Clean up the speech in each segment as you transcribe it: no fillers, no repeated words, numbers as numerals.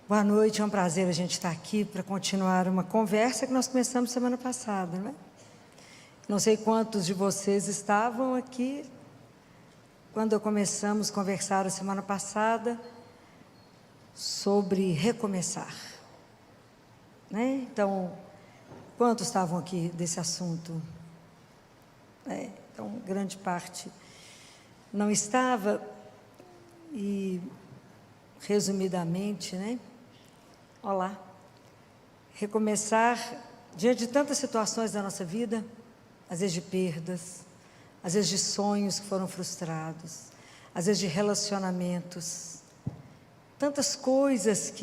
Boa noite, é um prazer a gente estar aqui para continuar uma conversa que nós começamos semana passada, não é? Não sei quantos de vocês estavam aqui quando começamos a conversar a semana passada sobre recomeçar, né? Então, quantos estavam aqui desse assunto? Então, grande parte não estava e, resumidamente, né? Olá, recomeçar diante de tantas situações da nossa vida, às vezes de perdas, às vezes de sonhos que foram frustrados, às vezes de relacionamentos, tantas coisas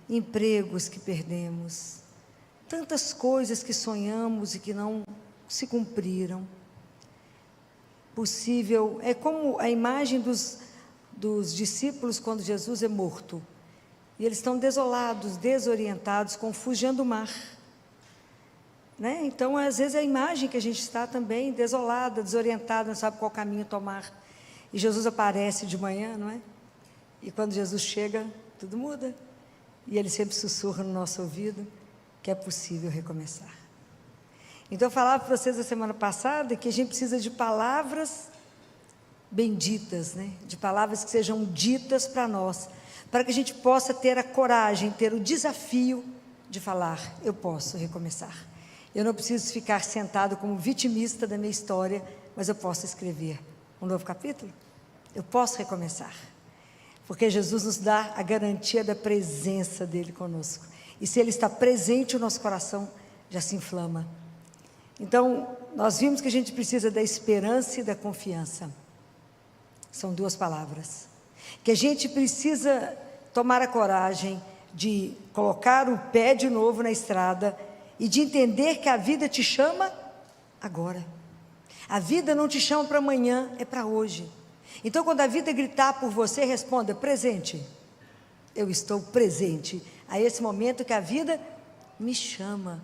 empregos que perdemos, tantas coisas que sonhamos e que não se cumpriram. Possível, é como a imagem dos discípulos quando Jesus é morto. E eles estão desolados, desorientados, confugindo o mar. Né? Então, às vezes, é a imagem que a gente está também desolada, desorientada, não sabe qual caminho tomar. E Jesus aparece de manhã, não é? E quando Jesus chega, tudo muda. E Ele sempre sussurra no nosso ouvido que é possível recomeçar. Então, eu falava para vocês a semana passada que a gente precisa de palavras benditas, né? De palavras que sejam ditas para nós, para que a gente possa ter a coragem, ter o desafio de falar, eu posso recomeçar. Eu não preciso ficar sentado como vitimista da minha história, mas eu posso escrever um novo capítulo. Eu posso recomeçar, porque Jesus nos dá a garantia da presença dEle conosco. E se Ele está presente, o nosso coração já se inflama. Então, nós vimos que a gente precisa da esperança e da confiança. São duas palavras. Que a gente precisa tomar a coragem de colocar o pé de novo na estrada e de entender que a vida te chama agora. A vida não te chama para amanhã, é para hoje. Então, quando a vida gritar por você, responda, presente. Eu estou presente a esse momento que a vida me chama.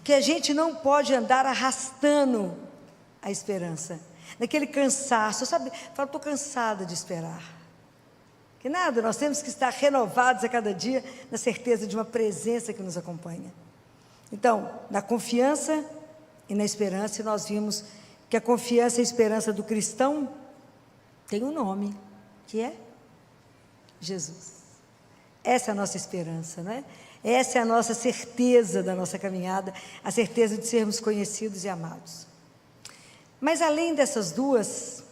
Que a gente não pode andar arrastando a esperança, naquele cansaço, sabe? Fala, estou cansada de esperar. Que nada, nós temos que estar renovados a cada dia, na certeza de uma presença que nos acompanha. Então, na confiança e na esperança, nós vimos que a confiança e a esperança do cristão tem um nome, que é Jesus. Essa é a nossa esperança, não é? Essa é a nossa certeza da nossa caminhada, a certeza de sermos conhecidos e amados. Mas além dessas duas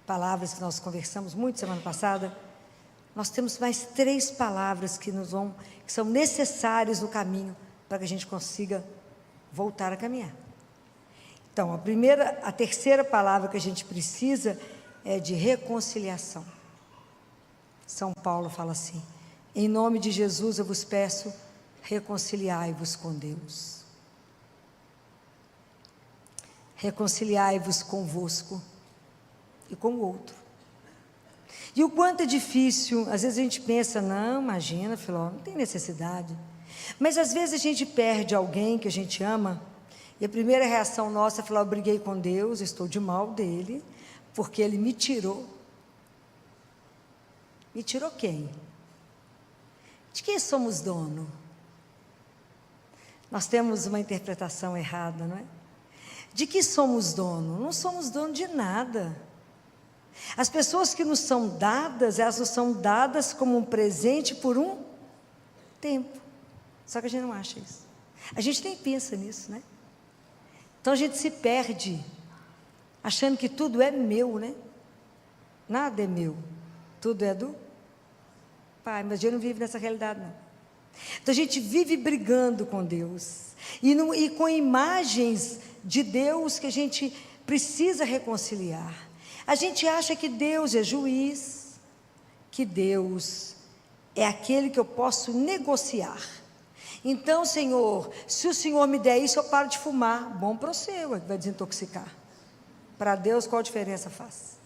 palavras que nós conversamos muito semana passada, nós temos mais 3 palavras que são necessárias no caminho para que a gente consiga voltar a caminhar. Então, a terceira palavra que a gente precisa é de reconciliação. São Paulo fala assim: em nome de Jesus eu vos peço, reconciliai-vos com Deus. Reconciliai-vos convosco e com o outro. E o quanto é difícil, às vezes a gente pensa, não, imagina, Filó, não tem necessidade. Mas às vezes a gente perde alguém que a gente ama, e a primeira reação nossa é falar, eu briguei com Deus, estou de mal dele, porque ele me tirou. Me tirou quem? De quem somos dono? Nós temos uma interpretação errada, não é? De que somos dono? Não somos dono de nada. As pessoas que nos são dadas, elas nos são dadas como um presente por um tempo. Só que a gente não acha isso. A gente nem pensa nisso, né? Então a gente se perde, achando que tudo é meu, né? Nada é meu. Tudo é do Pai, mas Deus não vive nessa realidade, não. Então a gente vive brigando com Deus. E com imagens de Deus que a gente precisa reconciliar. A gente acha que Deus é juiz, que Deus é aquele que eu posso negociar. Então, Senhor, se o Senhor me der isso, eu paro de fumar. Bom para você, vai desintoxicar. Para Deus, qual a diferença faz?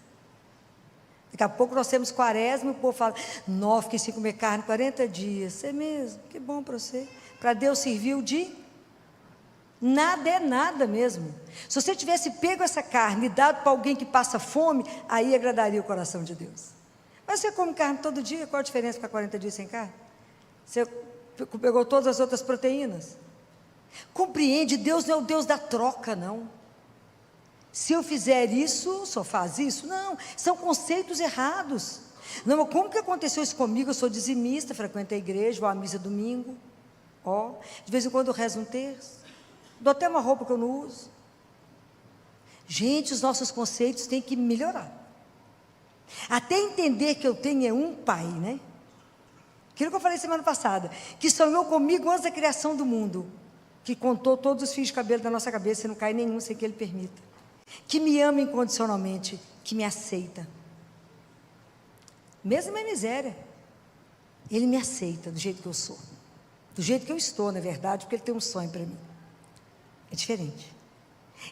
Daqui a pouco nós temos quaresma e o povo fala, não, fiquei sem comer carne 40 dias. É mesmo, que bom para você. Para Deus serviu de nada, é nada mesmo. Se você tivesse pego essa carne e dado para alguém que passa fome, aí agradaria o coração de Deus. Mas você come carne todo dia, qual a diferença para 40 dias sem carne? Você pegou todas as outras proteínas. Compreende, Deus não é o Deus da troca, não. Se eu fizer isso, só faz isso? Não, são conceitos errados. Não, como que aconteceu isso comigo? Eu sou dizimista, frequento a igreja, vou à missa domingo. De vez em quando eu rezo um terço. Dou até uma roupa que eu não uso. Gente, os nossos conceitos têm que melhorar. Até entender que eu tenho um pai, né? Aquilo que eu falei semana passada, que sonhou comigo antes da criação do mundo, que contou todos os fios de cabelo da nossa cabeça e não cai nenhum sem que Ele permita, que me ama incondicionalmente, que me aceita, mesmo na miséria, Ele me aceita do jeito que eu sou, do jeito que eu estou, na verdade, porque Ele tem um sonho para mim, é diferente.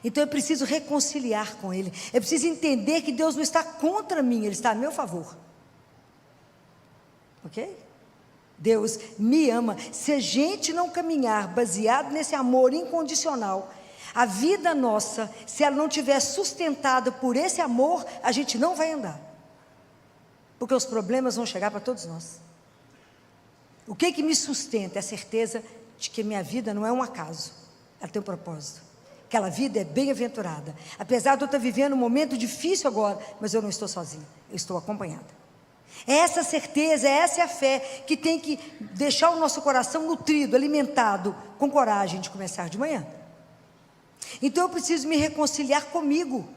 Então eu preciso reconciliar com Ele, eu preciso entender que Deus não está contra mim, Ele está a meu favor, ok? Deus me ama. Se a gente não caminhar baseado nesse amor incondicional, a vida nossa, se ela não estiver sustentada por esse amor, a gente não vai andar, porque os problemas vão chegar para todos nós. O que me sustenta? É a certeza de que minha vida não é um acaso, ela tem um propósito, aquela vida é bem-aventurada, apesar de eu estar vivendo um momento difícil agora, mas eu não estou sozinha, eu estou acompanhada. É essa certeza, essa é a fé que tem que deixar o nosso coração nutrido, alimentado, com coragem de começar de manhã. Então eu preciso me reconciliar comigo.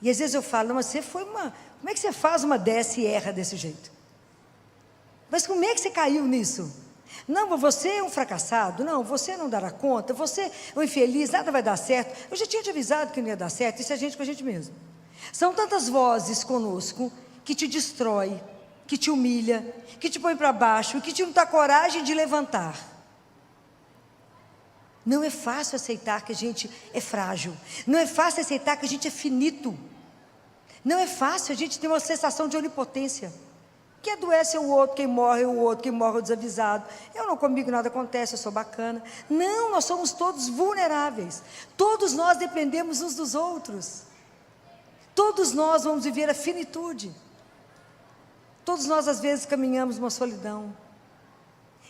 E às vezes eu falo, não, mas você foi como é que você faz uma dessa e erra desse jeito? Mas como é que você caiu nisso? Não, você é um fracassado, não, você não dará conta, você é um infeliz, nada vai dar certo. Eu já tinha te avisado que não ia dar certo, isso é a gente com a gente mesmo. São tantas vozes conosco que te destrói, que te humilha, que te põe para baixo, que te não dá coragem de levantar. Não é fácil aceitar que a gente é frágil, não é fácil aceitar que a gente é finito, não é fácil a gente ter uma sensação de onipotência. Quem adoece é o outro, quem morre é o outro, quem morre é o desavisado. Eu não, comigo nada acontece, eu sou bacana. Não, nós somos todos vulneráveis, todos nós dependemos uns dos outros, todos nós vamos viver a finitude. Todos nós às vezes caminhamos uma solidão.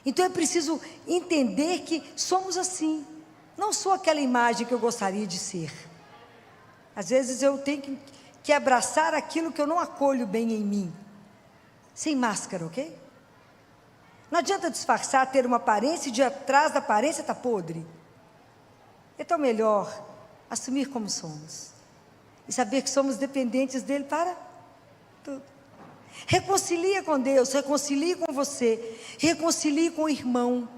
Então é preciso entender que somos assim. Não sou aquela imagem que eu gostaria de ser. Às vezes eu tenho que abraçar aquilo que eu não acolho bem em mim. Sem máscara, ok? Não adianta disfarçar, ter uma aparência e de atrás da aparência está podre. Então melhor assumir como somos. E saber que somos dependentes dele para tudo. Reconcilia com Deus, reconcilie com você, reconcilie com o irmão.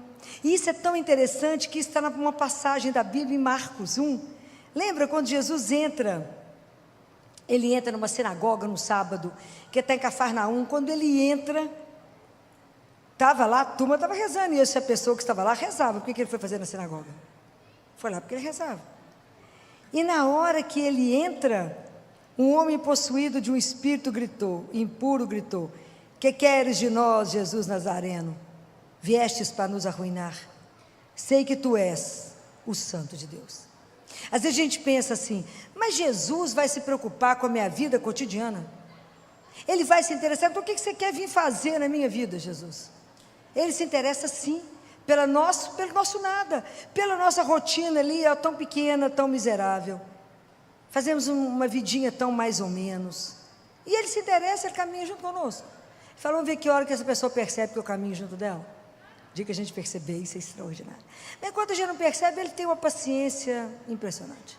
E isso é tão interessante que está numa passagem da Bíblia em Marcos 1. Lembra quando Jesus entra? Ele entra numa sinagoga no sábado, que está em Cafarnaum. Quando ele entra, estava lá, a turma estava rezando, e essa pessoa que estava lá rezava. Por que ele foi fazer na sinagoga? Foi lá porque ele rezava. E na hora que ele entra, um homem possuído de um espírito gritou, impuro gritou: que queres de nós, Jesus Nazareno? Viestes para nos arruinar? Sei que tu és o Santo de Deus. Às vezes a gente pensa assim, mas Jesus vai se preocupar com a minha vida cotidiana? Ele vai se interessar, então o que você quer vir fazer na minha vida, Jesus? Ele se interessa sim, pelo nosso nada, pela nossa rotina ali, tão pequena, tão miserável. Fazemos uma vidinha tão mais ou menos. E ele se interessa, ele caminha junto conosco. Fala, vamos ver que hora que essa pessoa percebe que eu caminho junto dela. O dia que a gente perceber, isso é extraordinário. Mas enquanto a gente não percebe, ele tem uma paciência impressionante.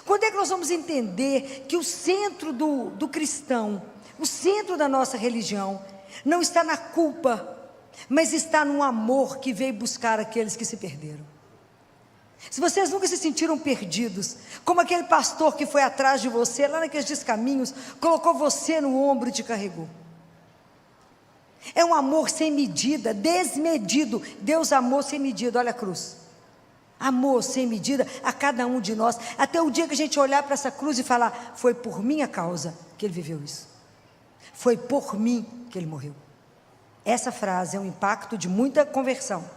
Quando é que nós vamos entender que o centro do cristão, o centro da nossa religião, não está na culpa, mas está no amor que veio buscar aqueles que se perderam? Se vocês nunca se sentiram perdidos, como aquele pastor que foi atrás de você, lá naqueles descaminhos, colocou você no ombro e te carregou. É um amor sem medida, desmedido. Deus amou sem medida, olha a cruz. Amor sem medida a cada um de nós, até o dia que a gente olhar para essa cruz e falar, foi por minha causa que ele viveu isso. Foi por mim que ele morreu. Essa frase é um impacto de muita conversão.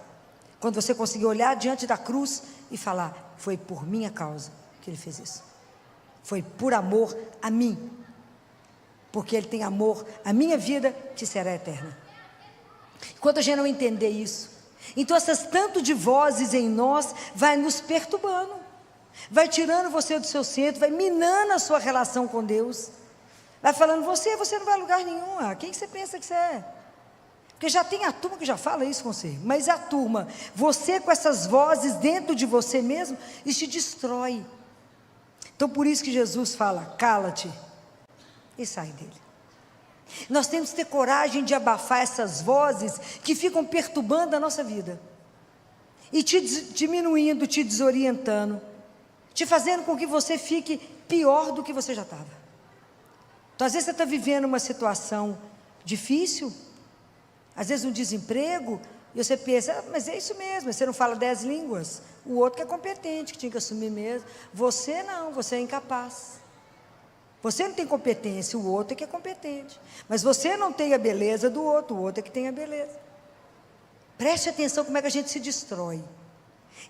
Quando você conseguir olhar diante da cruz e falar, foi por minha causa que ele fez isso. Foi por amor a mim. Porque ele tem amor à minha vida, que será eterna. Enquanto a gente não entender isso, então essas tanto de vozes em nós vai nos perturbando, vai tirando você do seu centro, vai minando a sua relação com Deus, vai falando, você não vai a lugar nenhum, quem que você pensa que você é? Porque já tem a turma que já fala isso com você, mas a turma, você com essas vozes dentro de você mesmo, isso te destrói. Então por isso que Jesus fala, cala-te e sai dele. Nós temos que ter coragem de abafar essas vozes que ficam perturbando a nossa vida, e te diminuindo, te desorientando, te fazendo com que você fique pior do que você já estava. Então às vezes você está vivendo uma situação difícil, às vezes um desemprego, e você pensa, mas é isso mesmo, você não fala 10 línguas, o outro que é competente, que tinha que assumir mesmo, você não, você é incapaz, você não tem competência, o outro é que é competente, mas você não tem a beleza do outro, o outro é que tem a beleza. Preste atenção como é que a gente se destrói.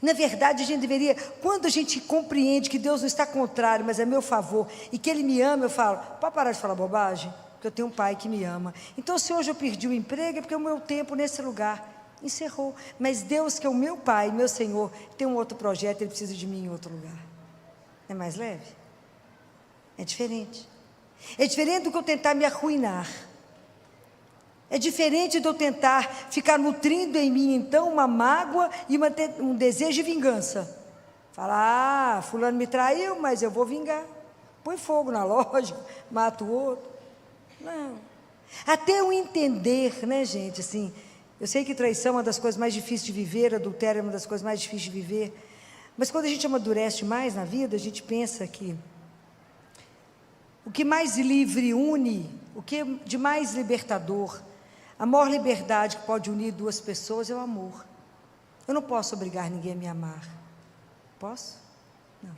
Na verdade a gente deveria, quando a gente compreende que Deus não está contrário, mas é meu favor, e que Ele me ama, eu falo, pode parar de falar bobagem? Porque eu tenho um pai que me ama. Então se hoje eu perdi o emprego, é porque o meu tempo nesse lugar encerrou, mas Deus, que é o meu pai, meu Senhor, tem um outro projeto, Ele precisa de mim em outro lugar. É mais leve? É diferente. É diferente do que eu tentar me arruinar. É diferente de eu tentar ficar nutrindo em mim, então, uma mágoa e um desejo de vingança. Falar, fulano me traiu, mas eu vou vingar. Põe fogo na loja, mata o outro. Não. Até eu entender, né, gente, assim, eu sei que traição é uma das coisas mais difíceis de viver, adultério é uma das coisas mais difíceis de viver, mas quando a gente amadurece mais na vida, a gente pensa que o que mais livre une, o que de mais libertador, a maior liberdade que pode unir duas pessoas é o amor. Eu não posso obrigar ninguém a me amar. Posso? Não.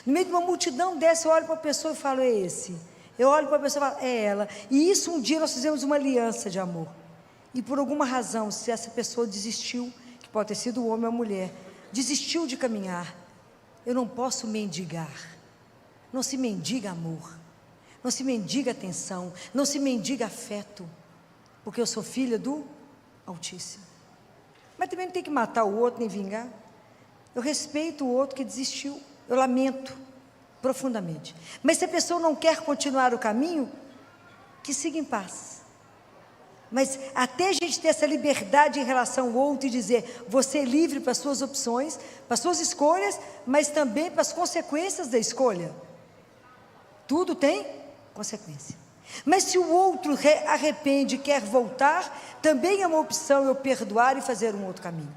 No meio de uma multidão dessa, eu olho para a pessoa e falo, é esse. Eu olho para a pessoa e falo, é ela. E isso um dia nós fizemos uma aliança de amor. E por alguma razão, se essa pessoa desistiu, que pode ter sido o homem ou a mulher, desistiu de caminhar, eu não posso mendigar. Não se mendiga amor. Não se mendiga atenção. Não se mendiga afeto. Porque eu sou filha do Altíssimo. Mas também não tem que matar o outro, nem vingar. Eu respeito o outro que desistiu. Eu lamento profundamente. Mas se a pessoa não quer continuar o caminho, que siga em paz. Mas até a gente ter essa liberdade em relação ao outro e dizer, você é livre para as suas opções, para as suas escolhas, mas também para as consequências da escolha. Tudo tem consequência. Mas se o outro arrepende e quer voltar, também é uma opção eu perdoar e fazer um outro caminho.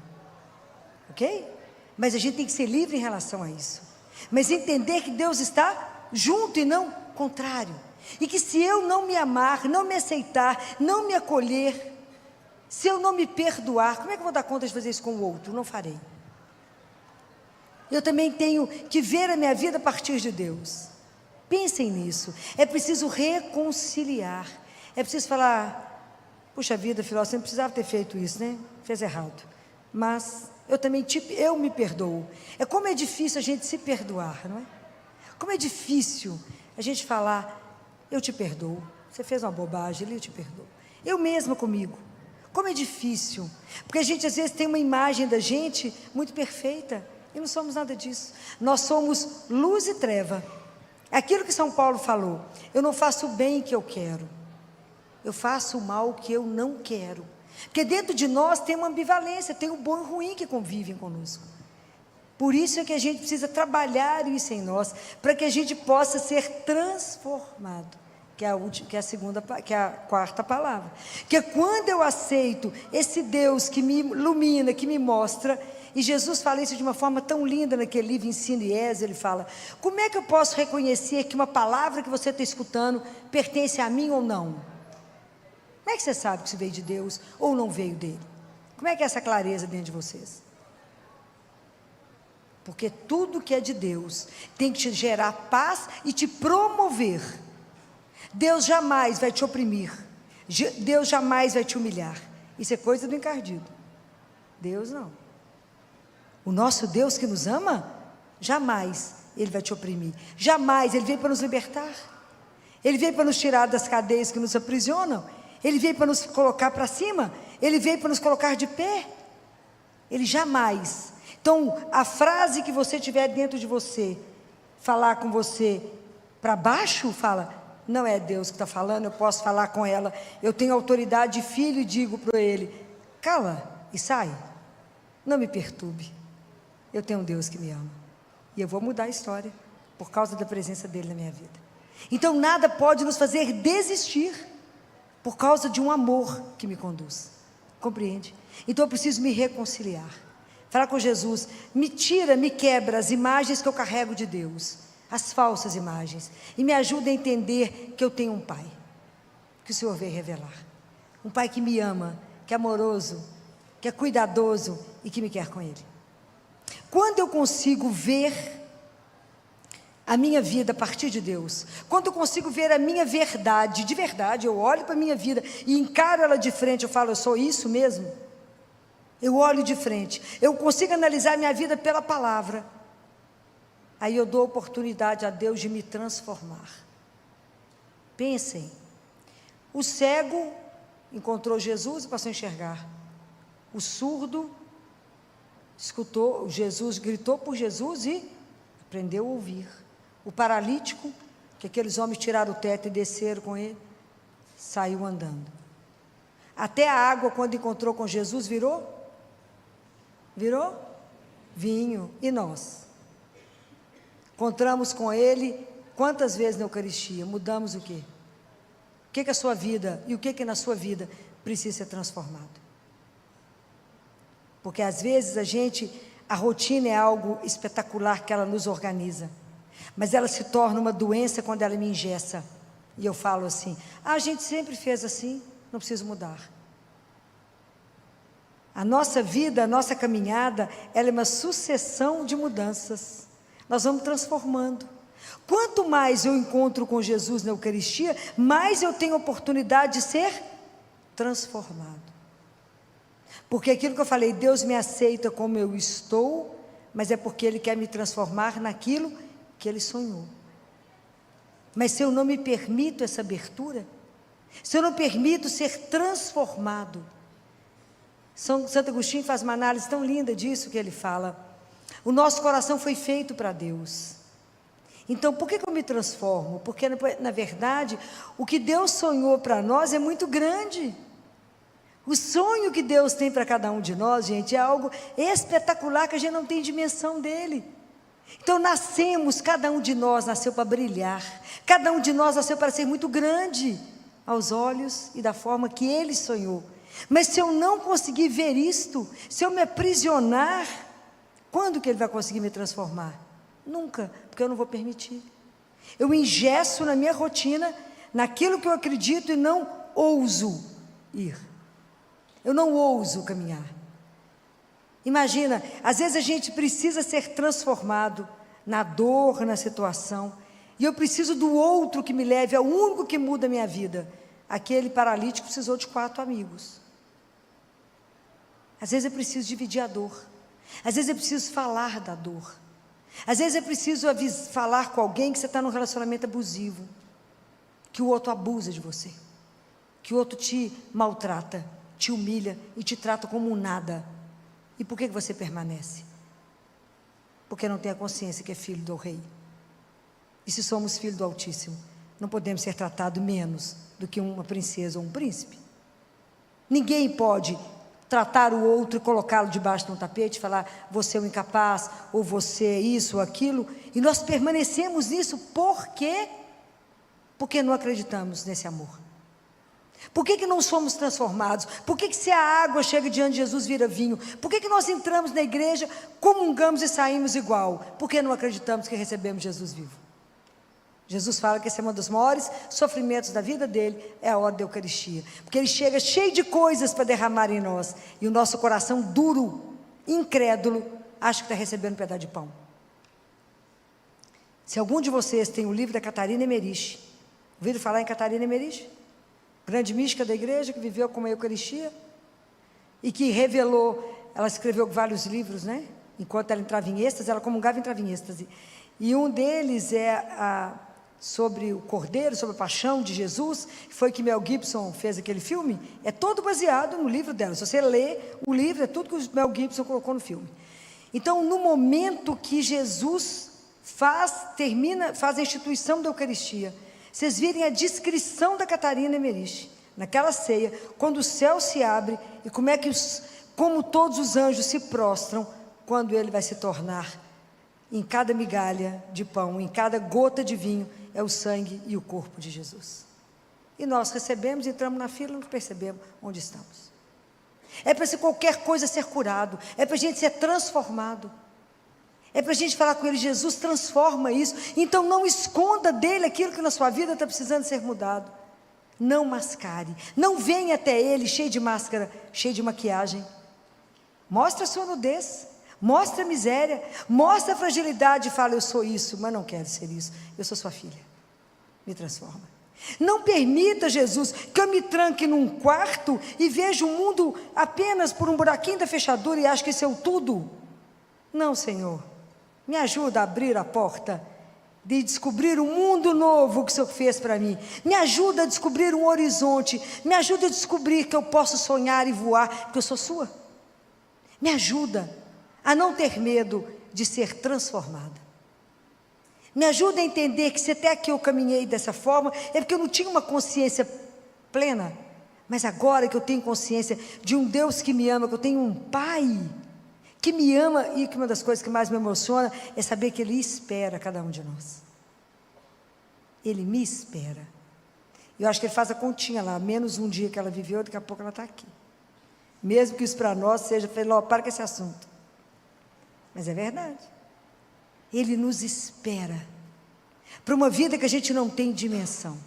Ok? Mas a gente tem que ser livre em relação a isso. Mas entender que Deus está junto e não contrário. E que se eu não me amar, não me aceitar, não me acolher, se eu não me perdoar, como é que eu vou dar conta de fazer isso com o outro? Não farei. Eu também tenho que ver a minha vida a partir de Deus. Pensem nisso. É preciso reconciliar. É preciso falar, puxa vida, filho, você não precisava ter feito isso, né? Fez errado. Mas eu me perdoo. É como é difícil a gente se perdoar, não é? Como é difícil a gente falar, eu te perdoo. Você fez uma bobagem, eu te perdoo. Eu mesma comigo. Como é difícil. Porque a gente às vezes tem uma imagem da gente muito perfeita. E não somos nada disso. Nós somos luz e treva. Aquilo que São Paulo falou, eu não faço o bem que eu quero, eu faço o mal que eu não quero, porque dentro de nós tem uma ambivalência, tem o bom e o ruim que convivem conosco. Por isso é que a gente precisa trabalhar isso em nós, para que a gente possa ser transformado, que é a quarta palavra, que é quando eu aceito esse Deus que me ilumina, que me mostra. E Jesus fala isso de uma forma tão linda naquele livro Ensino e Êxodo. Ele fala, como é que eu posso reconhecer que uma palavra que você está escutando pertence a mim ou não? Como é que você sabe que isso veio de Deus ou não veio dele? Como é que é essa clareza dentro de vocês? Porque tudo que é de Deus tem que te gerar paz e te promover. Deus jamais vai te oprimir, Deus jamais vai te humilhar. Isso é coisa do encardido. Deus não. O nosso Deus que nos ama, jamais Ele vai te oprimir, jamais. Ele veio para nos libertar, Ele veio para nos tirar das cadeias que nos aprisionam, Ele veio para nos colocar para cima, Ele veio para nos colocar de pé. Ele jamais. Então, a frase que você tiver dentro de você, falar com você para baixo, fala, não é Deus que está falando, eu posso falar com ela, eu tenho autoridade de filho e digo para ele, cala e sai, não me perturbe, eu tenho um Deus que me ama, e eu vou mudar a história, por causa da presença dele na minha vida. Então, nada pode nos fazer desistir, por causa de um amor que me conduz, compreende? Então, eu preciso me reconciliar, falar com Jesus, me tira, me quebra as imagens que eu carrego de Deus, as falsas imagens, e me ajuda a entender que eu tenho um Pai, que o Senhor veio revelar, um Pai que me ama, que é amoroso, que é cuidadoso e que me quer com Ele. Quando eu consigo ver a minha vida a partir de Deus, quando eu consigo ver a minha verdade, de verdade, eu olho para a minha vida e encaro ela de frente, eu falo, eu sou isso mesmo? Eu olho de frente, eu consigo analisar minha vida pela palavra, aí eu dou oportunidade a Deus de me transformar. Pensem, o cego encontrou Jesus e passou a enxergar, o surdo escutou, Jesus gritou por Jesus e aprendeu a ouvir, o paralítico, que aqueles homens tiraram o teto e desceram com ele, saiu andando, até a água quando encontrou com Jesus virou vinho. E nós encontramos com ele quantas vezes na Eucaristia, mudamos o quê? O que a sua vida, e o que na sua vida precisa ser transformado? Porque às vezes a rotina é algo espetacular que ela nos organiza, mas ela se torna uma doença quando ela me engessa, e eu falo assim, a gente sempre fez assim, não preciso mudar. A nossa vida, a nossa caminhada, ela é uma sucessão de mudanças, nós vamos transformando. Quanto mais eu encontro com Jesus na Eucaristia, mais eu tenho oportunidade de ser transformado. Porque aquilo que eu falei, Deus me aceita como eu estou, mas é porque Ele quer me transformar naquilo que Ele sonhou. Mas se eu não me permito essa abertura, se eu não permito ser transformado, Santo Agostinho faz uma análise tão linda disso que ele fala, o nosso coração foi feito para Deus. Então, por que eu me transformo? Porque, na verdade, o que Deus sonhou para nós é muito grande. O sonho que Deus tem para cada um de nós, gente, é algo espetacular que a gente não tem dimensão dele. Então, cada um de nós nasceu para brilhar, cada um de nós nasceu para ser muito grande aos olhos e da forma que Ele sonhou. Mas se eu não conseguir ver isto, se eu me aprisionar, quando que Ele vai conseguir me transformar? Nunca, porque eu não vou permitir. Eu engesso na minha rotina, naquilo que eu acredito e não ouso ir. Eu não ouso caminhar. Imagina, às vezes a gente precisa ser transformado na dor, na situação, e eu preciso do outro que me leve, é o único que muda a minha vida. Aquele paralítico precisou de 4 amigos. Às vezes é preciso dividir a dor, às vezes é preciso falar da dor, às vezes é preciso falar com alguém que você está num relacionamento abusivo, que o outro abusa de você, que o outro te maltrata, te humilha e te trata como um nada. E por que você permanece? Porque não tem a consciência que é filho do Rei. E se somos filhos do Altíssimo, não podemos ser tratados menos do que uma princesa ou um príncipe. Ninguém pode tratar o outro e colocá-lo debaixo de um tapete e falar, você é um incapaz, ou você é isso ou aquilo, e nós permanecemos nisso, por quê? Porque não acreditamos nesse amor. Por que não somos transformados? Por que se a água chega diante de Jesus vira vinho? Por que nós entramos na igreja, comungamos e saímos igual? Porque não acreditamos que recebemos Jesus vivo. Jesus fala que esse é um dos maiores sofrimentos da vida dele, é a hora da Eucaristia, porque ele chega cheio de coisas para derramar em nós, e o nosso coração duro, incrédulo, acha que está recebendo um pedaço de pão. Se algum de vocês tem o livro da Catarina Emmerich, ouviram falar em Catarina Emmerich? Grande mística da igreja, que viveu com a Eucaristia, e que revelou, ela escreveu vários livros, né? Enquanto ela entrava em êxtase, ela comungava e entrava em êxtase, e um deles é sobre o Cordeiro, sobre a paixão de Jesus, foi que Mel Gibson fez aquele filme, é todo baseado no livro dela. Se você lê o livro, é tudo que o Mel Gibson colocou no filme. Então, no momento que Jesus faz a instituição da Eucaristia, vocês virem a descrição da Catarina Emmerich, naquela ceia, quando o céu se abre, e como todos os anjos se prostram, quando ele vai se tornar, em cada migalha de pão, em cada gota de vinho, é o sangue e o corpo de Jesus. E nós recebemos, entramos na fila, não percebemos onde estamos. É para qualquer coisa ser curado, é para a gente ser transformado, é para a gente falar com ele: Jesus, transforma isso. Então não esconda dele aquilo que na sua vida está precisando ser mudado. Não mascare, não venha até ele cheio de máscara, cheio de maquiagem. Mostra a sua nudez, mostra a miséria, mostra a fragilidade e fala: eu sou isso, mas não quero ser isso, eu sou sua filha, me transforma. Não permita, Jesus, que eu me tranque num quarto e veja o mundo apenas por um buraquinho da fechadura e acho que isso é o tudo. Não, Senhor, me ajuda a abrir a porta de descobrir um mundo novo que o Senhor fez para mim. Me ajuda a descobrir um horizonte, me ajuda a descobrir que eu posso sonhar e voar, porque eu sou sua. Me ajuda a não ter medo de ser transformada. Me ajuda a entender que se até aqui eu caminhei dessa forma, é porque eu não tinha uma consciência plena, mas agora que eu tenho consciência de um Deus que me ama, que eu tenho um Pai que me ama, e que uma das coisas que mais me emociona é saber que Ele espera cada um de nós. Ele me espera. Eu acho que Ele faz a continha lá, menos um dia que ela viveu, daqui a pouco ela está aqui. Mesmo que isso para nós seja, para com esse assunto. Mas é verdade. Ele nos espera para uma vida que a gente não tem dimensão.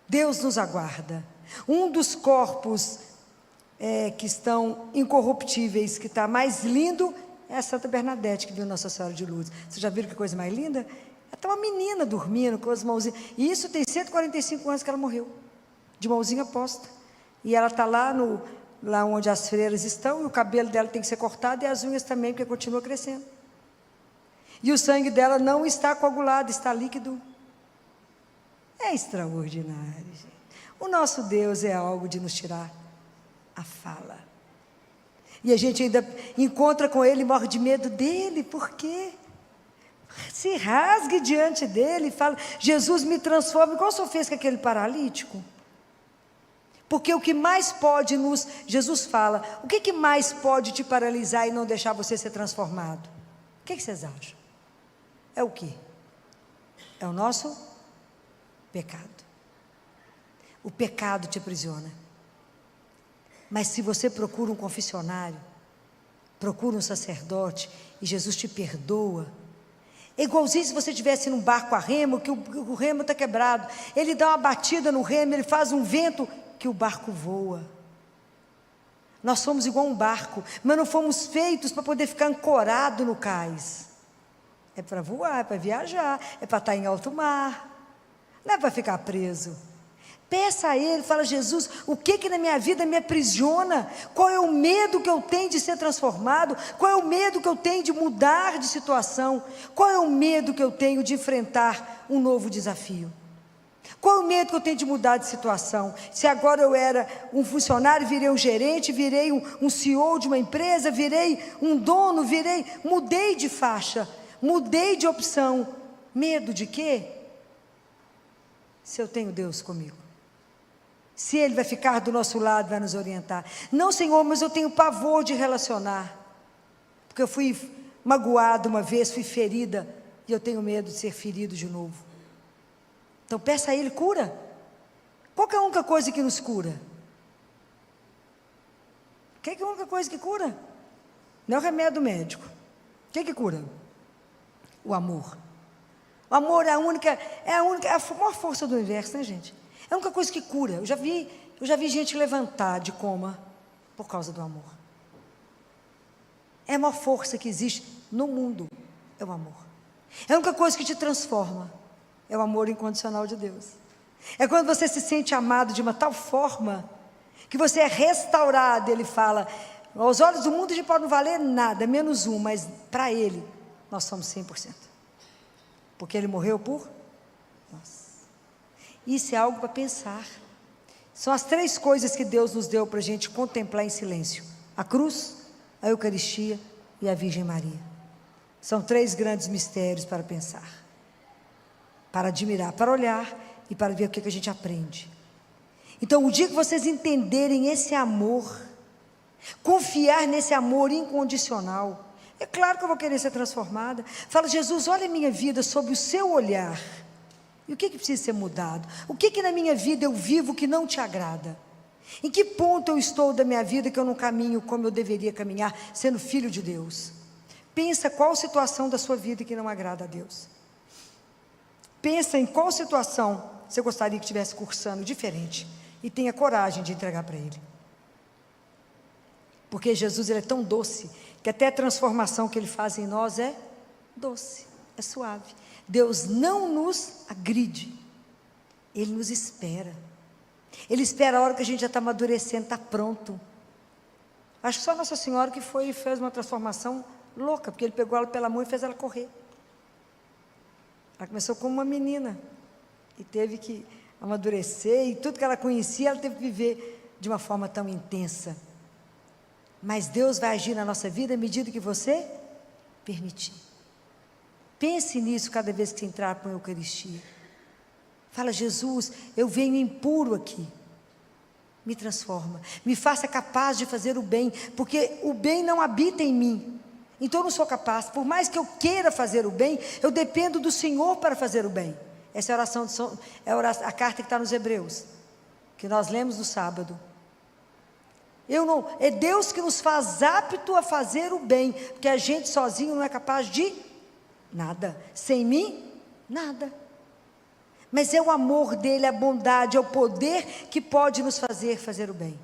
Deus nos aguarda. Um dos corpos que estão incorruptíveis, que está mais lindo, é a Santa Bernadette, que viu Nossa Senhora de Lourdes. Vocês já viram que coisa mais linda? Está uma menina dormindo com as mãozinhas, e isso tem 145 anos que ela morreu, de mãozinha posta, e ela está lá onde as freiras estão, e o cabelo dela tem que ser cortado, e as unhas também, porque continua crescendo, e o sangue dela não está coagulado, está líquido. É extraordinário, gente. O nosso Deus é algo de nos tirar a fala, e a gente ainda encontra com Ele e morre de medo dEle. Por quê? Se rasgue diante dEle e fala: Jesus, me transforma, igual o Senhor fez com aquele paralítico. Porque o que mais pode Jesus fala, o que mais pode te paralisar e não deixar você ser transformado? O que vocês acham? É o quê? É o nosso pecado. O pecado te aprisiona. Mas se você procura um confessionário, procura um sacerdote, e Jesus te perdoa, é igualzinho se você estivesse num barco a remo, que o remo está quebrado, ele dá uma batida no remo, ele faz um vento, que o barco voa. Nós somos igual um barco, mas não fomos feitos para poder ficar ancorado no cais. É para voar, é para viajar, é para estar em alto mar, não é para ficar preso. Peça a Ele, fala: Jesus, o que na minha vida me aprisiona? Qual é o medo que eu tenho de ser transformado? Qual é o medo que eu tenho de mudar de situação? Qual é o medo que eu tenho de enfrentar um novo desafio? Qual é o medo que eu tenho de mudar de situação? Se agora eu era um funcionário, virei um gerente, virei um CEO de uma empresa, virei um dono, mudei de faixa, mudei de opção. Medo de quê? Se eu tenho Deus comigo, se Ele vai ficar do nosso lado, vai nos orientar. Não, Senhor, mas eu tenho pavor de relacionar, porque eu fui magoado uma vez, fui ferida, e eu tenho medo de ser ferido de novo. Então peça a Ele cura. Qual que é a única coisa que nos cura? O que é a única coisa que cura? Não é o remédio médico. O que cura? O amor. O amor é a maior força do universo, né, gente? É a única coisa que cura. Eu já vi gente levantar de coma por causa do amor. É a maior força que existe no mundo, é o amor. É a única coisa que te transforma, é o amor incondicional de Deus. É quando você se sente amado de uma tal forma, que você é restaurado. Ele fala: aos olhos do mundo a gente pode não valer nada, menos um, mas para Ele, nós somos 100%. Porque Ele morreu por nós. Isso é algo para pensar. São as 3 coisas que Deus nos deu para a gente contemplar em silêncio: a cruz, a Eucaristia e a Virgem Maria. São 3 grandes mistérios para pensar, para admirar, para olhar e para ver o que a gente aprende. Então, o dia que vocês entenderem esse amor, confiar nesse amor incondicional, é claro que eu vou querer ser transformada. Fala: Jesus, olha a minha vida sob o seu olhar. E o que precisa ser mudado? O que na minha vida eu vivo que não te agrada? Em que ponto eu estou da minha vida que eu não caminho como eu deveria caminhar, sendo filho de Deus? Pensa qual situação da sua vida que não agrada a Deus. Pensa em qual situação você gostaria que estivesse cursando diferente. E tenha coragem de entregar para Ele. Porque Jesus, Ele é tão doce, que até a transformação que Ele faz em nós é doce, é suave. Deus não nos agride, Ele nos espera. Ele espera a hora que a gente já está amadurecendo, está pronto. Acho que só Nossa Senhora que foi e fez uma transformação louca, porque Ele pegou ela pela mão e fez ela correr. Ela começou como uma menina, e teve que amadurecer, e tudo que ela conhecia, ela teve que viver de uma forma tão intensa. Mas Deus vai agir na nossa vida à medida que você permitir. Pense nisso cada vez que você entrar para a Eucaristia. Fala: Jesus, eu venho impuro aqui, me transforma, me faça capaz de fazer o bem, porque o bem não habita em mim, então eu não sou capaz. Por mais que eu queira fazer o bem, eu dependo do Senhor para fazer o bem. Essa é a oração, a carta que está nos Hebreus, que nós lemos no sábado. É Deus que nos faz apto a fazer o bem, porque a gente sozinho não é capaz de nada. Sem mim, nada. Mas é o amor dele, a bondade, é o poder que pode nos fazer o bem.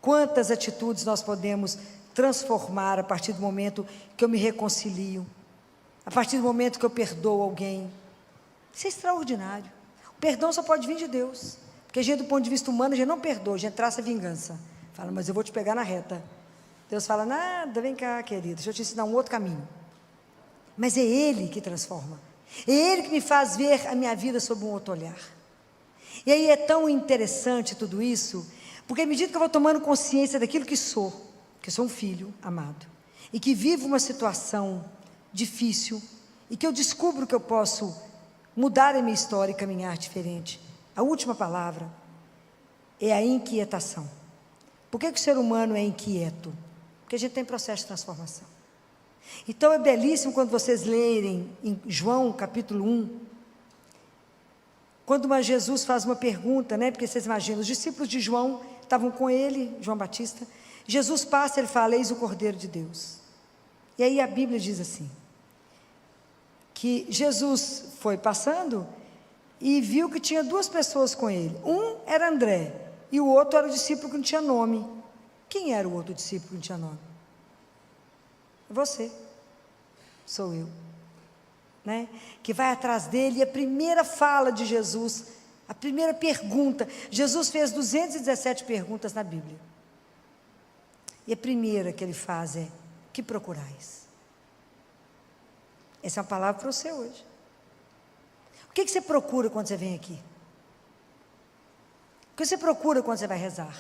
Quantas atitudes nós podemos transformar a partir do momento que eu me reconcilio, a partir do momento que eu perdoo alguém. Isso é extraordinário. O perdão só pode vir de Deus, porque a gente, do ponto de vista humano, a gente não perdoa, a gente traça vingança. Fala: mas eu vou te pegar na reta. Deus fala: nada, vem cá, querido, deixa eu te ensinar um outro caminho. Mas é Ele que transforma, é Ele que me faz ver a minha vida sob um outro olhar. E aí é tão interessante tudo isso, porque à medida que eu vou tomando consciência daquilo que sou um filho amado, e que vivo uma situação difícil, e que eu descubro que eu posso mudar a minha história e caminhar diferente, a última palavra é a inquietação. Por que o ser humano é inquieto? Porque a gente tem processo de transformação. Então é belíssimo quando vocês lerem em João capítulo 1, quando Jesus faz uma pergunta, porque vocês imaginam, os discípulos de João estavam com ele, João Batista. Jesus passa, ele fala: eis o Cordeiro de Deus. E aí a Bíblia diz assim, que Jesus foi passando e viu que tinha 2 pessoas com ele. Um era André e o outro era o discípulo que não tinha nome. Quem era o outro discípulo que não tinha nome? Você, sou eu, que vai atrás dele. E a primeira fala de Jesus, a primeira pergunta, Jesus fez 217 perguntas na Bíblia, e a primeira que ele faz é: que procurais? Essa é uma palavra para você hoje. O que você procura quando você vem aqui? O que você procura quando você vai rezar?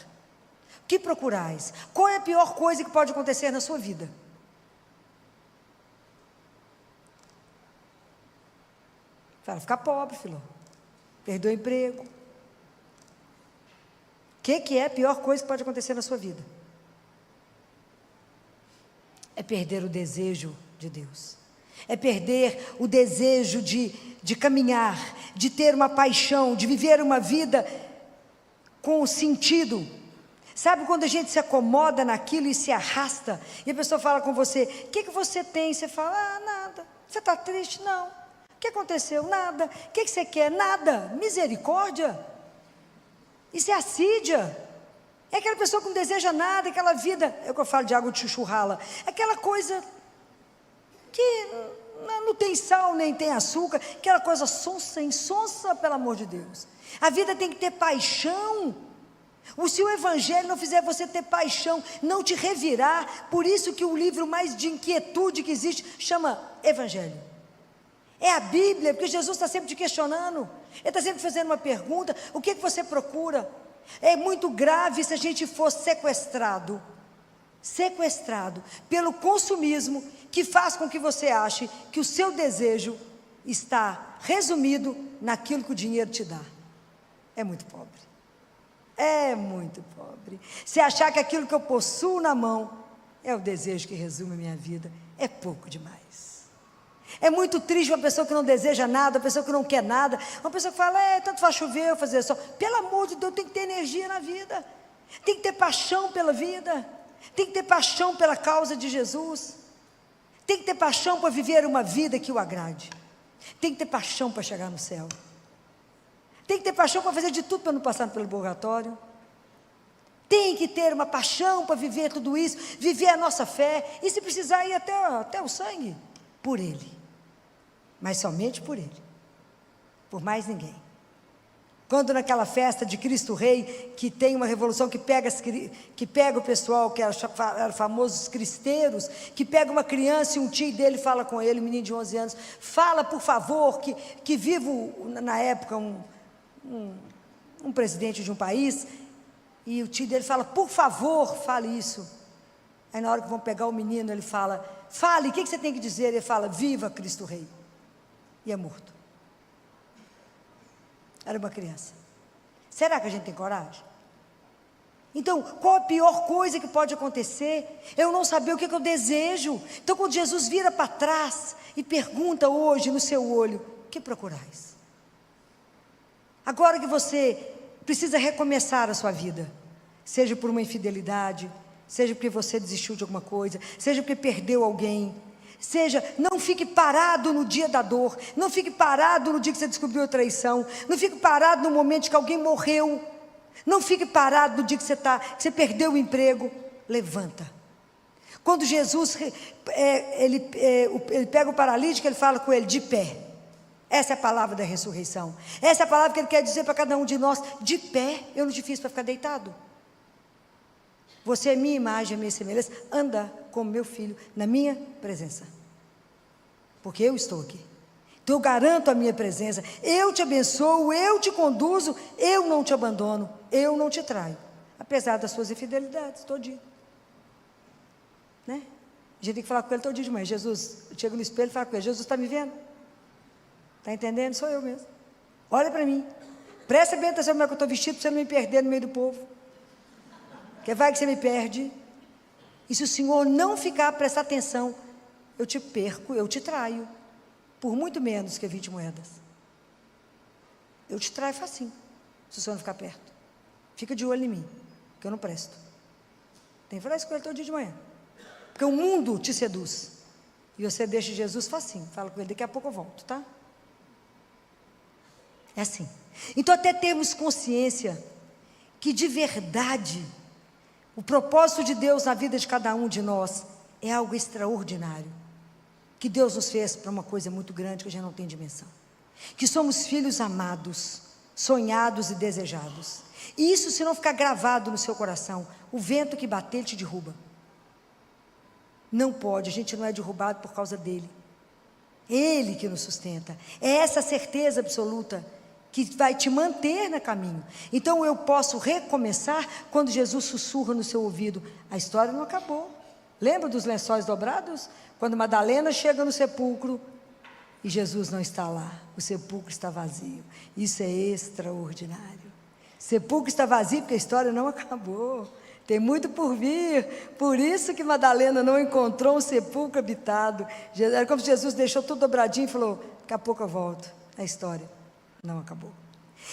O que procurais? Qual é a pior coisa que pode acontecer na sua vida? Fala: ficar pobre, filho, perder o emprego. O que é a pior coisa que pode acontecer na sua vida? É perder o desejo de Deus, é perder o desejo de caminhar, de ter uma paixão, de viver uma vida com sentido. Sabe quando a gente se acomoda naquilo e se arrasta, e a pessoa fala com você: o que você tem? Você fala: nada. Você está triste? Não. O que aconteceu? Nada. O que você quer? Nada. Misericórdia. Isso é assídia. É aquela pessoa que não deseja nada, aquela vida, é o que eu falo de água de chuchu rala, aquela coisa que não tem sal nem tem açúcar, aquela coisa sonsa, insonsa, pelo amor de Deus. A vida tem que ter paixão. Se o Evangelho não fizer você ter paixão, não te revirar, por isso que o livro mais de inquietude que existe chama Evangelho. É a Bíblia, porque Jesus está sempre te questionando. Ele está sempre fazendo uma pergunta: o que você procura? É muito grave se a gente for sequestrado pelo consumismo, que faz com que você ache que o seu desejo está resumido naquilo que o dinheiro te dá. É muito pobre. É muito pobre. Se achar que aquilo que eu possuo na mão é o desejo que resume a minha vida, é pouco demais. É muito triste uma pessoa que não deseja nada, uma pessoa que não quer nada, uma pessoa que fala: tanto faz chover, eu fazer sol. Pelo amor de Deus, tem que ter energia na vida, tem que ter paixão pela vida, tem que ter paixão pela causa de Jesus, tem que ter paixão para viver uma vida que o agrade, tem que ter paixão para chegar no céu, tem que ter paixão para fazer de tudo para não passar pelo purgatório, tem que ter uma paixão para viver tudo isso, viver a nossa fé, e se precisar ir até o sangue, por Ele. Mas somente por Ele, por mais ninguém. Quando naquela festa de Cristo Rei, que tem uma revolução que pega o pessoal, que eram famosos cristeiros, que pega uma criança e um tio dele fala com ele, um menino de 11 anos, fala por favor, que vivo na época um presidente de um país, e o tio dele fala: por favor, fale isso. Aí na hora que vão pegar o menino, ele fala: fale, o que você tem que dizer? Ele fala: viva Cristo Rei. E é morto. Era uma criança. Será que a gente tem coragem? Então, qual a pior coisa que pode acontecer? Eu não saber o que eu desejo. Então, quando Jesus vira para trás e pergunta hoje no seu olho: que procurais? Agora que você precisa recomeçar a sua vida, seja por uma infidelidade, seja porque você desistiu de alguma coisa, seja porque perdeu alguém, seja, não fique parado no dia da dor, não fique parado no dia que você descobriu a traição, não fique parado no momento que alguém morreu, não fique parado no dia que você perdeu o emprego. Levanta. Quando Jesus ele pega o paralítico, ele fala com ele: de pé. Essa é a palavra da ressurreição, essa é a palavra que Ele quer dizer para cada um de nós: de pé. Eu não te fiz para ficar deitado. Você é minha imagem, minha semelhança, anda como meu filho, na minha presença, porque eu estou aqui. Então eu garanto a minha presença, eu te abençoo, eu te conduzo, eu não te abandono, eu não te traio, apesar das suas infidelidades, todo dia, né? A gente tem que falar com Ele todo dia de manhã. Jesus, eu chego no espelho e falo com Ele: Jesus, está me vendo? Está entendendo? Sou eu mesmo. Olha para mim, presta bem atenção como é que eu estou vestido, para você não me perder no meio do povo, porque vai que você me perde. E se o Senhor não ficar, prestar atenção, eu te perco, eu te traio, por muito menos que 20 moedas. Eu te traio facinho, se o Senhor não ficar perto. Fica de olho em mim, que eu não presto. Tem que falar isso com Ele todo dia de manhã, porque o mundo te seduz, e você deixa Jesus facinho. Fala com Ele: daqui a pouco eu volto, tá? É assim. Então, até termos consciência que de verdade o propósito de Deus na vida de cada um de nós é algo extraordinário, que Deus nos fez para uma coisa muito grande que a gente não tem dimensão, que somos filhos amados, sonhados e desejados. E isso, se não ficar gravado no seu coração, o vento que bater, ele te derruba. Não pode, a gente não é derrubado por causa dele, Ele que nos sustenta. É essa certeza absoluta que vai te manter no caminho. Então eu posso recomeçar quando Jesus sussurra no seu ouvido: a história não acabou. Lembra dos lençóis dobrados? Quando Madalena chega no sepulcro e Jesus não está lá, o sepulcro está vazio. Isso é extraordinário. O sepulcro está vazio porque a história não acabou, tem muito por vir. Por isso que Madalena não encontrou um sepulcro habitado. Era como se Jesus deixou tudo dobradinho e falou: daqui a pouco eu volto. A história não acabou.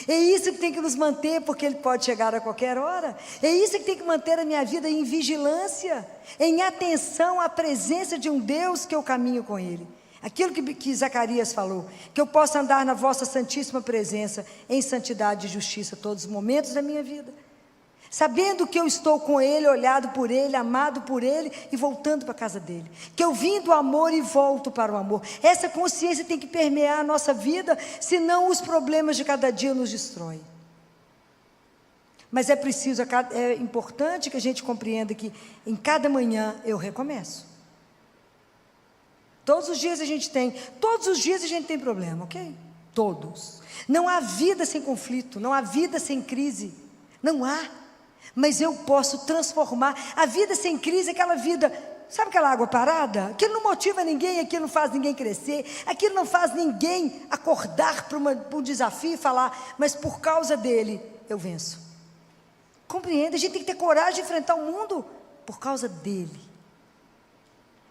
É isso que tem que nos manter, porque Ele pode chegar a qualquer hora. É isso que tem que manter a minha vida em vigilância, em atenção à presença de um Deus que eu caminho com Ele. Aquilo que Zacarias falou: que eu possa andar na vossa santíssima presença, em santidade e justiça, todos os momentos da minha vida, sabendo que eu estou com Ele, olhado por Ele, amado por Ele e voltando para a casa dEle, que eu vim do amor e volto para o amor. Essa consciência tem que permear a nossa vida, senão os problemas de cada dia nos destroem. Mas é importante que a gente compreenda que em cada manhã eu recomeço. Todos os dias a gente tem, todos os dias a gente tem problema, ok? Todos. Não há vida sem conflito, não há vida sem crise, não há. Mas eu posso transformar a vida sem crise, aquela vida, sabe aquela água parada? Aquilo não motiva ninguém, aquilo não faz ninguém crescer, aquilo não faz ninguém acordar para um desafio e falar, mas por causa dele eu venço. Compreende? A gente tem que ter coragem de enfrentar o mundo por causa dele.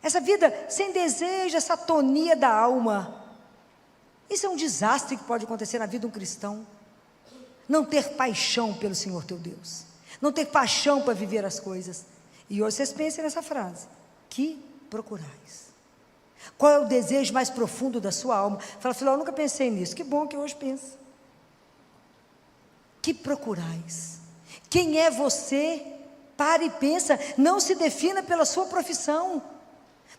Essa vida sem desejo, essa atonia da alma, isso é um desastre que pode acontecer na vida de um cristão. Não ter paixão pelo Senhor teu Deus, não ter paixão para viver as coisas. E hoje vocês pensem nessa frase: que procurais? Qual é o desejo mais profundo da sua alma? Fala, filho, eu nunca pensei nisso. Que bom que hoje pensa. Que procurais? Quem é você? Pare e pensa. Não se defina pela sua profissão,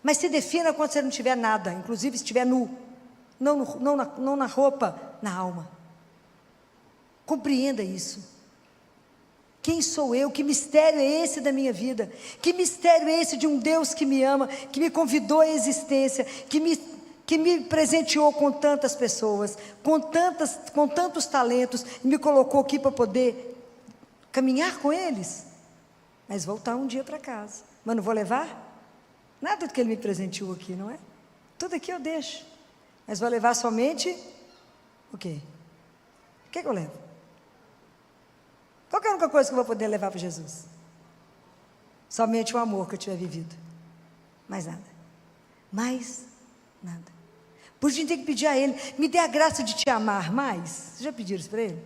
mas se defina quando você não tiver nada, inclusive se estiver nu. Não na roupa, na alma. Compreenda isso. Quem sou eu? Que mistério é esse da minha vida? Que mistério é esse de um Deus que me ama, que me convidou à existência, que me presenteou com tantas pessoas, com tantos talentos, e me colocou aqui para poder caminhar com eles, mas voltar um dia para casa. Mas não vou levar nada do que ele me presenteou aqui, não é? Tudo aqui eu deixo, mas vou levar somente o quê? O que eu levo? Qual que é a única coisa que eu vou poder levar para Jesus? Somente o amor que eu tiver vivido. Mais nada. Mais nada. Por isso a gente tem que pedir a Ele, me dê a graça de te amar mais. Vocês já pediram isso para Ele?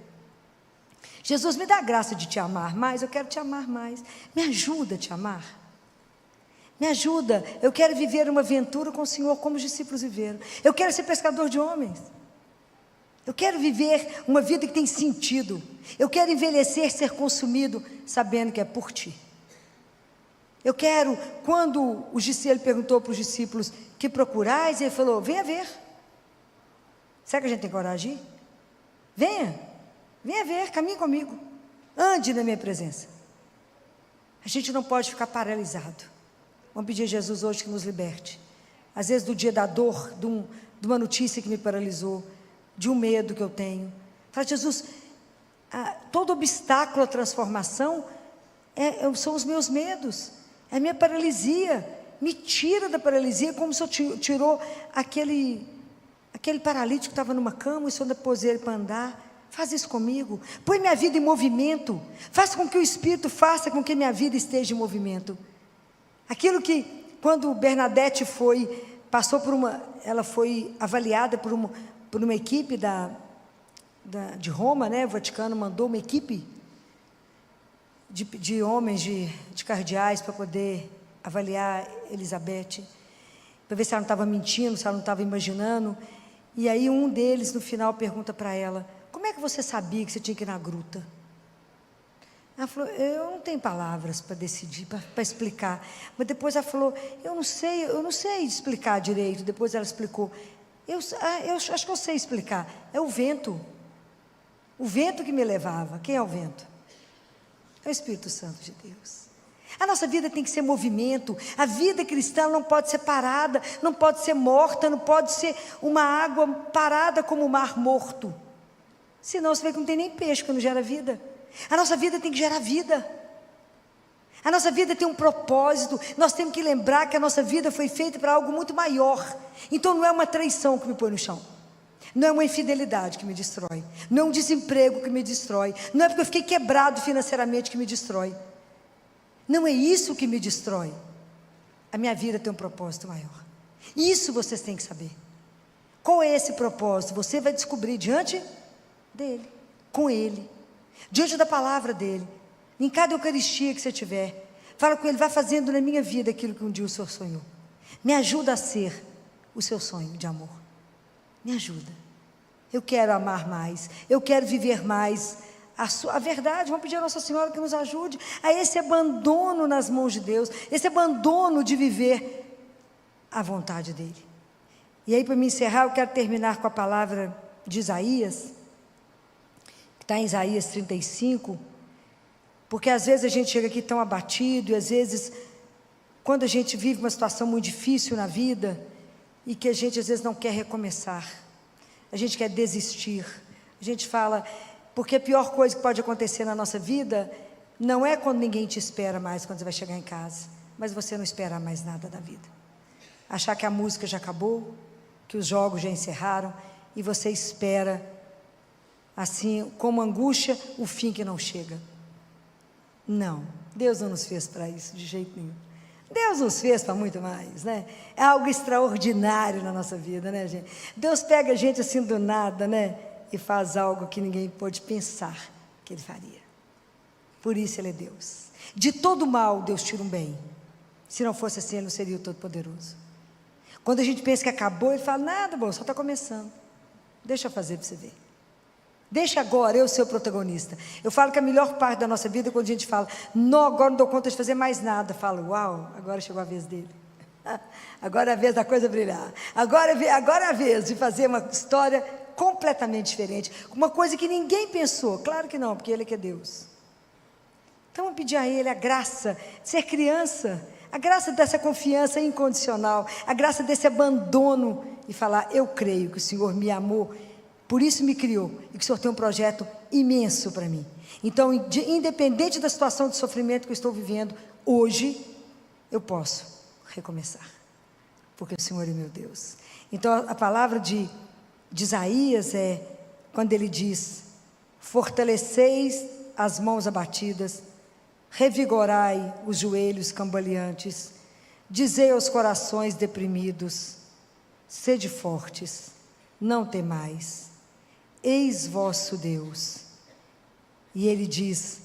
Jesus, me dá a graça de te amar mais, eu quero te amar mais. Me ajuda a te amar. Me ajuda, eu quero viver uma aventura com o Senhor como os discípulos viveram. Eu quero ser pescador de homens. Eu quero viver uma vida que tem sentido. Eu quero envelhecer, ser consumido, sabendo que é por ti. Eu quero, quando ele perguntou para os discípulos, que procurais? Ele falou, venha ver. Será que a gente tem coragem de ir? Venha ver, caminhe comigo. Ande na minha presença. A gente não pode ficar paralisado. Vamos pedir a Jesus hoje que nos liberte. Às vezes do dia da dor, de uma notícia que me paralisou, de um medo que eu tenho. Fala, Jesus, todo obstáculo à transformação são os meus medos, é a minha paralisia. Me tira da paralisia, como se eu tirou aquele paralítico que estava numa cama, e o Senhor depois ele para andar. Faz isso comigo, põe minha vida em movimento, faça com que o Espírito faça com que minha vida esteja em movimento. Aquilo que, quando Bernadette ela foi avaliada por uma equipe de Roma, né? O Vaticano mandou uma equipe de homens, de cardeais, para poder avaliar Elizabeth, para ver se ela não estava mentindo, se ela não estava imaginando. E aí um deles, no final, pergunta para ela, como é que você sabia que você tinha que ir na gruta? Ela falou, eu não tenho palavras para decidir, para explicar. Mas depois ela falou, eu não sei explicar direito. Depois ela explicou, eu acho que eu sei explicar. É o vento que me levava. Quem é o vento? É o Espírito Santo de Deus. A nossa vida tem que ser movimento. A vida cristã não pode ser parada, não pode ser morta, não pode ser uma água parada como o mar morto. Senão você vê que não tem nem peixe, que não gera vida. A nossa vida tem que gerar vida. A nossa vida tem um propósito. Nós temos que lembrar que a nossa vida foi feita para algo muito maior. Então não é uma traição que me põe no chão, não é uma infidelidade que me destrói, não é um desemprego que me destrói, não é porque eu fiquei quebrado financeiramente que me destrói. Não é isso que me destrói. A minha vida tem um propósito maior. Isso vocês têm que saber. Qual é esse propósito? Você vai descobrir diante dele, com ele, diante da palavra dele, em cada Eucaristia que você tiver. Fala com ele, vai fazendo na minha vida aquilo que um dia o Senhor sonhou. Me ajuda a ser o seu sonho de amor. Me ajuda. Eu quero amar mais, eu quero viver mais a verdade. Vamos pedir a Nossa Senhora que nos ajude a esse abandono nas mãos de Deus, esse abandono de viver a vontade dele. E aí, para me encerrar, eu quero terminar com a palavra de Isaías, que está em Isaías 35, porque às vezes a gente chega aqui tão abatido, e às vezes, quando a gente vive uma situação muito difícil na vida, e que a gente às vezes não quer recomeçar, a gente quer desistir, a gente fala, porque a pior coisa que pode acontecer na nossa vida não é quando ninguém te espera mais, quando você vai chegar em casa, mas você não esperar mais nada da vida, achar que a música já acabou, que os jogos já encerraram, e você espera, assim, como angústia, o fim que não chega. Não, Deus não nos fez para isso, de jeito nenhum. Deus nos fez para muito mais, né? É algo extraordinário na nossa vida, né, gente? Deus pega a gente assim do nada, né? E faz algo que ninguém pôde pensar que Ele faria. Por isso Ele é Deus. De todo mal, Deus tira um bem. Se não fosse assim, Ele não seria o Todo-Poderoso. Quando a gente pensa que acabou, Ele fala, nada, bom, só está começando. Deixa eu fazer para você ver. Deixa agora eu ser o protagonista. Eu falo que a melhor parte da nossa vida é quando a gente fala, não, agora não dou conta de fazer mais nada. Eu falo, uau, agora chegou a vez dele. Agora é a vez da coisa brilhar. Agora é a vez de fazer uma história completamente diferente. Uma coisa que ninguém pensou. Claro que não, porque Ele é que é Deus. Então, vamos pedir a Ele a graça de ser criança, a graça dessa confiança incondicional, a graça desse abandono e falar, eu creio que o Senhor me amou, por isso me criou, e que o Senhor tem um projeto imenso para mim. Então, independente da situação de sofrimento que eu estou vivendo, hoje, eu posso recomeçar, porque o Senhor é meu Deus. Então, a palavra de Isaías é, quando ele diz, fortaleceis as mãos abatidas, revigorai os joelhos cambaleantes, dizei aos corações deprimidos, sede fortes, não temais, eis vosso Deus. E ele diz,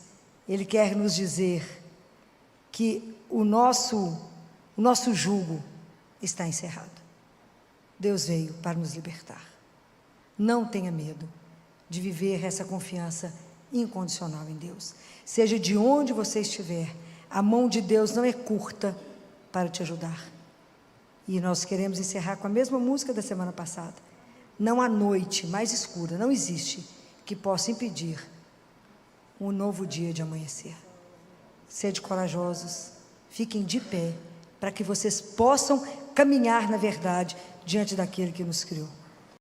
ele quer nos dizer que o nosso jugo está encerrado. Deus veio para nos libertar. Não tenha medo de viver essa confiança incondicional em Deus. Seja de onde você estiver, a mão de Deus não é curta para te ajudar. E nós queremos encerrar com a mesma música da semana passada. Não há noite mais escura, não existe, que possa impedir um novo dia de amanhecer. Sede corajosos, fiquem de pé, para que vocês possam caminhar na verdade, diante daquele que nos criou.